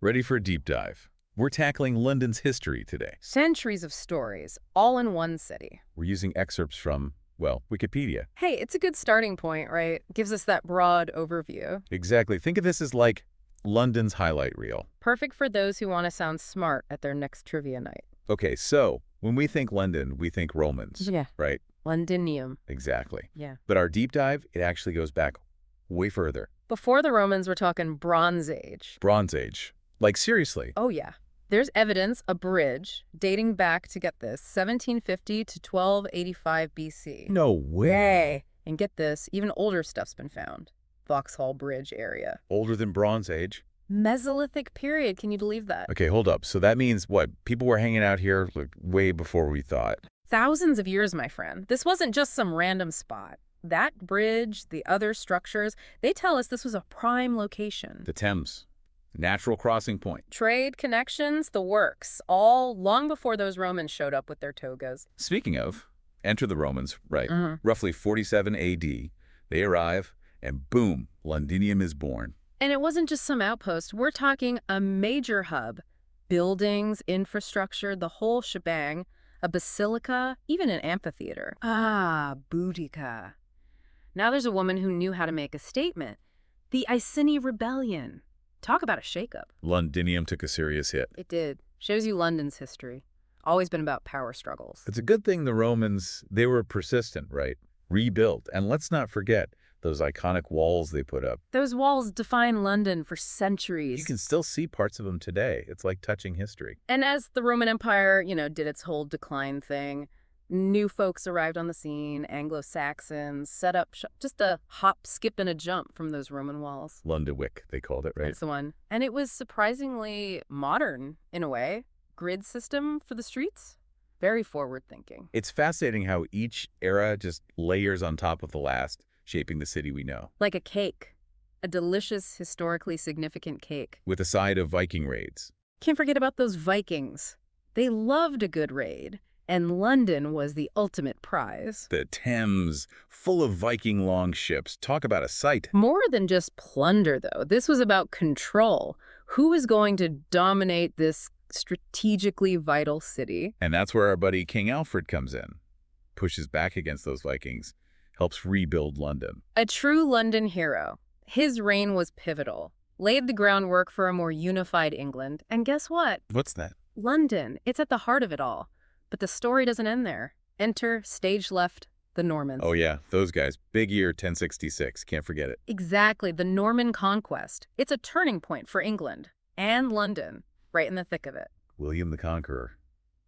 Ready for a deep dive? We're tackling London's history today. Centuries of stories, all in one city. We're using excerpts from, well, Wikipedia. Hey, it's a good starting point, right? Gives us that broad overview. Exactly. Think of this as like London's highlight reel. Perfect for those who want to sound smart at their next trivia night. Okay, so when we think London, we think Romans, Yeah. right? Londinium. Exactly. Yeah. But our deep dive, it actually goes back way further. Before the Romans, we're talking Bronze Age. Bronze Age. Like, seriously. Oh, yeah. There's evidence, a bridge, dating back to, get this, 1750 to 1285 BC. No way. And get this, even older stuff's been found. Vauxhall Bridge area. Older than Bronze Age? Mesolithic period, can you believe that? Okay, hold up. So that means what? People were hanging out here like way before we thought. Thousands of years, my friend. This wasn't just some random spot. That bridge, the other structures, they tell us this was a prime location. The Thames. Natural crossing point. Trade, connections, the works, all long before those Romans showed up with their togas. Speaking of, enter the Romans, right? Mhm. Roughly 47 AD. They arrive, and boom, Londinium is born. And it wasn't just some outpost. We're talking a major hub. Buildings, infrastructure, the whole shebang. A basilica, even an amphitheater. Ah, Boudica. Now there's a woman who knew how to make a statement. The Iceni Rebellion. Talk about a shakeup. Londinium took a serious hit. It did. Shows you London's history. Always been about power struggles. It's a good thing the Romans, they were persistent, right? Rebuilt. And let's not forget those iconic walls they put up. Those walls define London for centuries. You can still see parts of them today. It's like touching history. And as the Roman Empire, did its whole decline thing, new folks arrived on the scene, Anglo-Saxons, set up just a hop, skip, and a jump from those Roman walls. Londonwick, they called it, right? That's the one. And it was surprisingly modern, in a way. Grid system for the streets. Very forward-thinking. It's fascinating how each era just layers on top of the last, shaping the city we know. Like a cake. A delicious, historically significant cake. With a side of Viking raids. Can't forget about those Vikings. They loved a good raid. And London was the ultimate prize. The Thames, full of Viking longships. Talk about a sight. More than just plunder, though. This was about control. Who was going to dominate this strategically vital city? And that's where our buddy King Alfred comes in. Pushes back against those Vikings. Helps rebuild London. A true London hero. His reign was pivotal. Laid the groundwork for a more unified England. And guess what? What's that? London. It's at the heart of it all. But the story doesn't end there. Enter, stage left, the Normans. Oh yeah, those guys. Big year 1066. Can't forget it. Exactly, the Norman conquest. It's a turning point for England and London, right in the thick of it. William the Conqueror.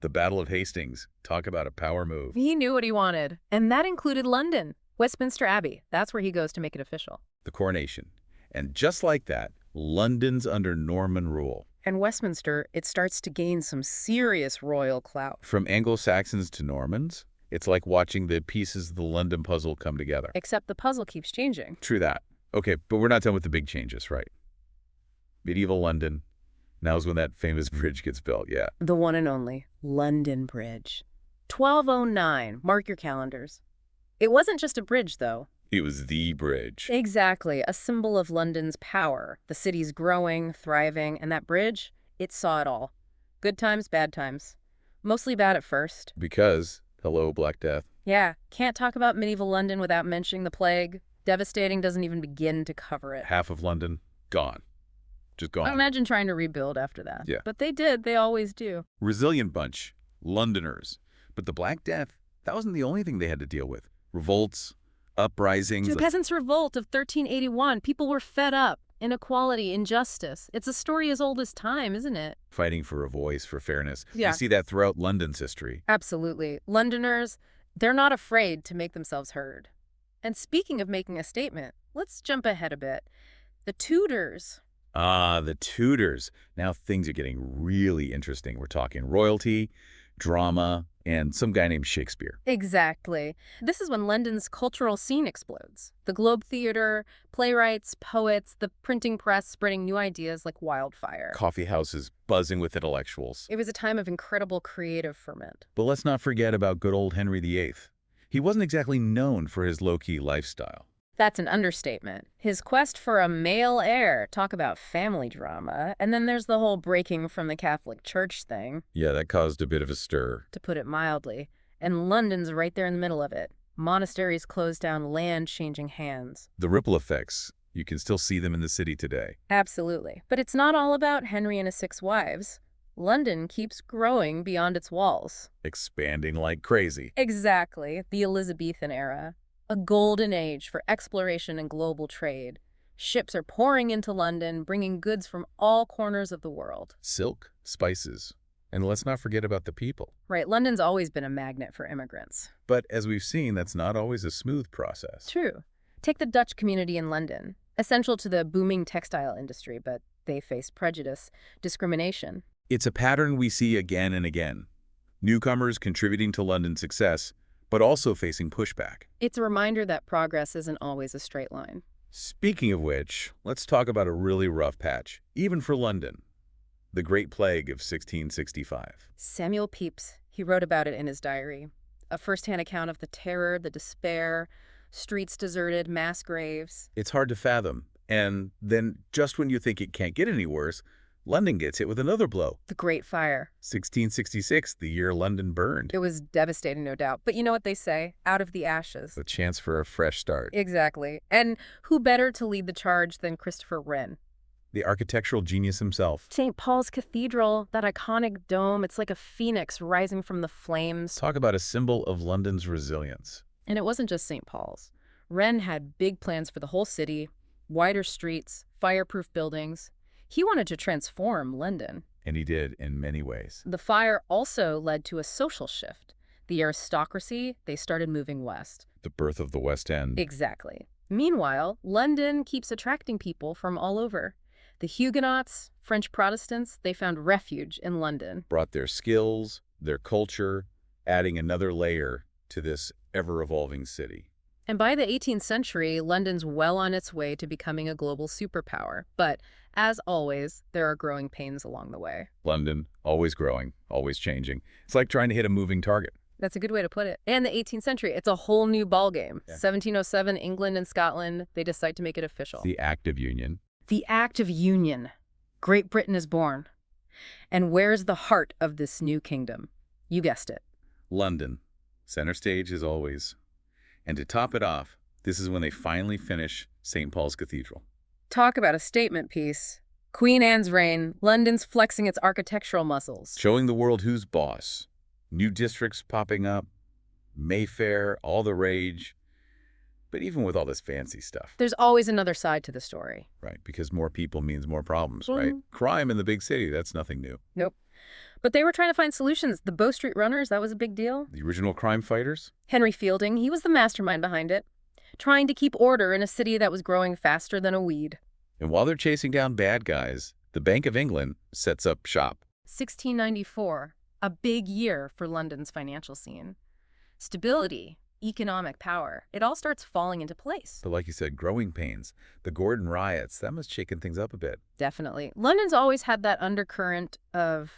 The Battle of Hastings. Talk about a power move. He knew what he wanted, and that included London. Westminster Abbey. That's where he goes to make it official. The coronation. And just like that, London's under Norman rule. And Westminster, it starts to gain some serious royal clout. From Anglo-Saxons to Normans, it's like watching the pieces of the London puzzle come together. Except the puzzle keeps changing. True that. Okay, but we're not done with the big changes, right? Medieval London. Now's when that famous bridge gets built, yeah. The one and only London Bridge. 1209. Mark your calendars. It wasn't just a bridge, though. It was the bridge. Exactly, a symbol of London's power. The city's growing, thriving, and that bridge, it saw it all. Good times, bad times. Mostly bad at first. Because, hello, Black Death. Yeah, can't talk about medieval London without mentioning the plague. Devastating, doesn't even begin to cover it. Half of London, gone. Just gone. Imagine trying to rebuild after that. Yeah. But they did, they always do. Resilient bunch, Londoners. But the Black Death, that wasn't the only thing they had to deal with. Revolts, uprisings. The Peasants' Revolt of 1381, people were fed up. Inequality, injustice. It's a story as old as time, isn't it? Fighting for a voice, for fairness. Yeah. You see that throughout London's history. Absolutely. Londoners, they're not afraid to make themselves heard. And speaking of making a statement, let's jump ahead a bit. The Tudors. Ah, the Tudors. Now things are getting really interesting. We're talking royalty, drama, and some guy named Shakespeare. Exactly. This is when London's cultural scene explodes. The Globe Theatre, playwrights, poets, the printing press spreading new ideas like wildfire. Coffee houses buzzing with intellectuals. It was a time of incredible creative ferment. But let's not forget about good old Henry VIII. He wasn't exactly known for his low-key lifestyle. That's an understatement. His quest for a male heir, talk about family drama. And then there's the whole breaking from the Catholic Church thing, Yeah, that caused a bit of a stir. to put it mildly. And London's right there in the middle of it. Monasteries closed down, land changing hands. The ripple effects, you can still see them in the city today. Absolutely. But it's not all about Henry and his 6 wives. London keeps growing beyond its walls. Expanding like crazy. Exactly. The Elizabethan era. A golden age for exploration and global trade. Ships are pouring into London, bringing goods from all corners of the world. Silk, spices. And let's not forget about the people. Right, London's always been a magnet for immigrants. But as we've seen, that's not always a smooth process. True. Take the Dutch community in London. Essential to the booming textile industry, but they face prejudice, discrimination. It's a pattern we see again and again. Newcomers contributing to London's success, but also facing pushback. It's a reminder that progress isn't always a straight line. Speaking of which, let's talk about a really rough patch, even for London. The Great Plague of 1665. Samuel Pepys, he wrote about it in his diary. A first-hand account of the terror, the despair, streets deserted, mass graves. It's hard to fathom. And then, just when you think it can't get any worse, London gets hit with another blow. The Great Fire. 1666, the year London burned. It was devastating, no doubt. But you know what they say? Out of the ashes. A chance for a fresh start. Exactly. And who better to lead the charge than Christopher Wren? The architectural genius himself. St. Paul's Cathedral, that iconic dome, it's like a phoenix rising from the flames. Talk about a symbol of London's resilience. And it wasn't just St. Paul's. Wren had big plans for the whole city, wider streets, fireproof buildings. He wanted to transform London. And he did in many ways. The fire also led to a social shift. The aristocracy, they started moving west. The birth of the West End. Exactly. Meanwhile, London keeps attracting people from all over. The Huguenots, French Protestants, they found refuge in London. Brought their skills, their culture, adding another layer to this ever-evolving city. And by the 18th century, London's well on its way to becoming a global superpower. But as always, there are growing pains along the way. London, always growing, always changing. It's like trying to hit a moving target. That's a good way to put it. And the 18th century, it's a whole new ballgame. Yeah. 1707, England and Scotland, they decide to make it official. The Act of Union. The Act of Union. Great Britain is born. And where's the heart of this new kingdom? You guessed it. London. Center stage as always. And to top it off, this is when they finally finish St. Paul's Cathedral. Talk about a statement piece. Queen Anne's reign, London's flexing its architectural muscles. Showing the world who's boss. New districts popping up. Mayfair, all the rage. But even with all this fancy stuff. There's always another side to the story. Right, because more people means more problems, right? Crime in the big city, that's nothing new. Nope. But they were trying to find solutions. The Bow Street Runners, that was a big deal. The original crime fighters? Henry Fielding, he was the mastermind behind it. Trying to keep order in a city that was growing faster than a weed. And while they're chasing down bad guys, the Bank of England sets up shop. 1694, a big year for London's financial scene. Stability, economic power, it all starts falling into place. But like you said, growing pains. The Gordon riots, that must shaken things up a bit. Definitely. London's always had that undercurrent of,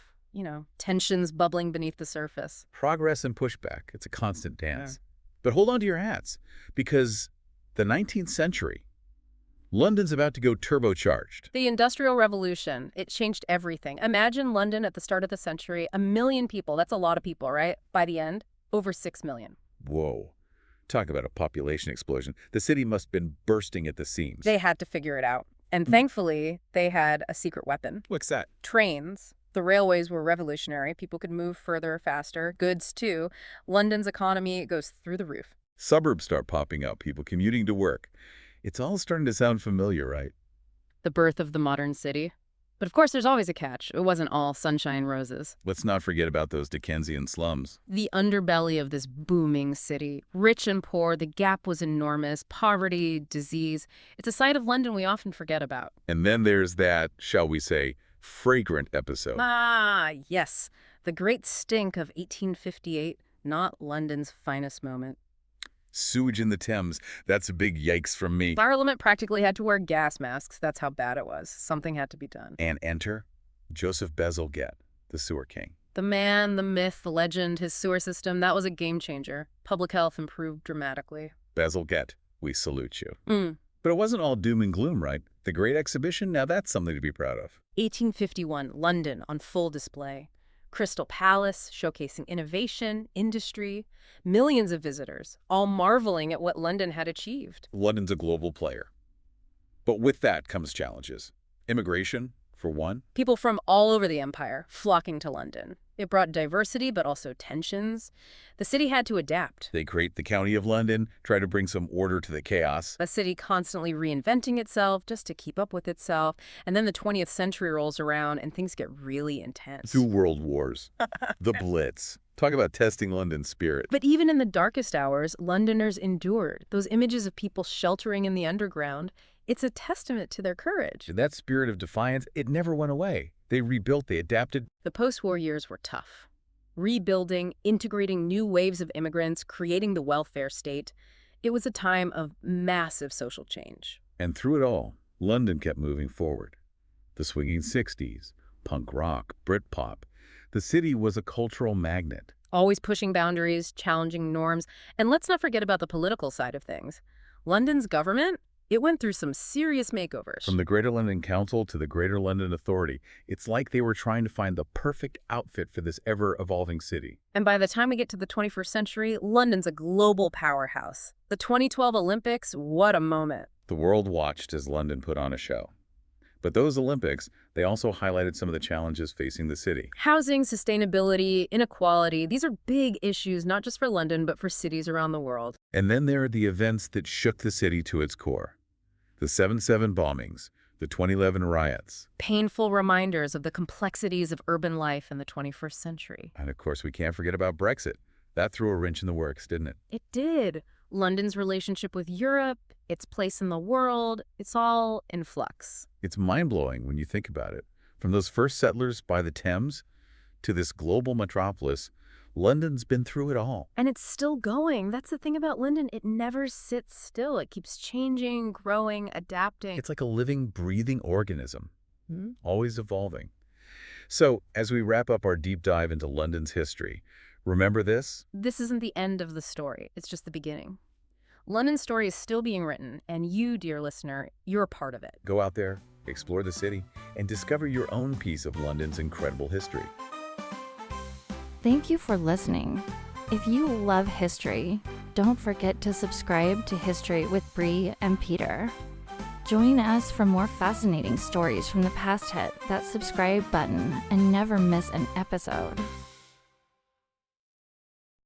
tensions bubbling beneath the surface. Progress and pushback, it's a constant dance. Yeah. But hold on to your hats, because the 19th century, London's about to go turbocharged. The Industrial Revolution, it changed everything. Imagine London at the start of the century, 1 million people. That's a lot of people, right? By the end, over 6 million. Whoa. Talk about a population explosion. The city must have been bursting at the seams. They had to figure it out. And thankfully, they had a secret weapon. What's that? Trains. The railways were revolutionary. People could move further, faster. Goods, too. London's economy goes through the roof. Suburbs start popping up, people commuting to work. It's all starting to sound familiar, right? The birth of the modern city. But of course, there's always a catch. It wasn't all sunshine and roses. Let's not forget about those Dickensian slums. The underbelly of this booming city. Rich and poor, the gap was enormous. Poverty, disease. It's a side of London we often forget about. And then there's that, shall we say, fragrant episode. Ah, yes. The Great Stink of 1858, not London's finest moment. Sewage in the Thames. That's a big yikes from me. Parliament practically had to wear gas masks. That's how bad it was. Something had to be done. And enter Joseph Bazalgette, the sewer king. The man, the myth, the legend, his sewer system, that was a game changer. Public health improved dramatically. Bazalgette, we salute you. Mm. But it wasn't all doom and gloom, right? The Great Exhibition, now that's something to be proud of. 1851, London on full display. Crystal Palace, showcasing innovation, industry, millions of visitors, all marveling at what London had achieved. London's a global player. But with that comes challenges. Immigration, for one. People from all over the empire flocking to London. It brought diversity, but also tensions. The city had to adapt. They create the County of London, try to bring some order to the chaos. A city constantly reinventing itself just to keep up with itself. And then the 20th century rolls around and things get really intense. Through world wars. The Blitz. Talk about testing London's spirit. But even in the darkest hours, Londoners endured. Those images of people sheltering in the underground, it's a testament to their courage. And that spirit of defiance, it never went away. They rebuilt, they adapted. The post-war years were tough. Rebuilding, integrating new waves of immigrants, creating the welfare state. It was a time of massive social change. And through it all, London kept moving forward. The swinging 60s, punk rock, Britpop. The city was a cultural magnet. Always pushing boundaries, challenging norms. And let's not forget about the political side of things. London's government, it went through some serious makeovers. From the Greater London Council to the Greater London Authority, it's like they were trying to find the perfect outfit for this ever-evolving city. And by the time we get to the 21st century, London's a global powerhouse. The 2012 Olympics, what a moment. The world watched as London put on a show. But those Olympics, they also highlighted some of the challenges facing the city. Housing, sustainability, inequality, these are big issues not just for London, but for cities around the world. And then there are the events that shook the city to its core. The 7/7 bombings, the 2011 riots. Painful reminders of the complexities of urban life in the 21st century. And of course, we can't forget about Brexit. That threw a wrench in the works, didn't it? It did. London's relationship with Europe, its place in the world, it's all in flux. It's mind-blowing when you think about it. From those first settlers by the Thames to this global metropolis, London's been through it all. And it's still going. That's the thing about London. It never sits still. It keeps changing, growing, adapting. It's like a living, breathing organism, always evolving. So, as we wrap up our deep dive into London's history, remember this? This isn't the end of the story. It's just the beginning. London's story is still being written, and you, dear listener, you're a part of it. Go out there, explore the city, and discover your own piece of London's incredible history. Thank you for listening. If you love history, don't forget to subscribe to History with Bree and Peter. Join us for more fascinating stories from the past. Hit that subscribe button and never miss an episode.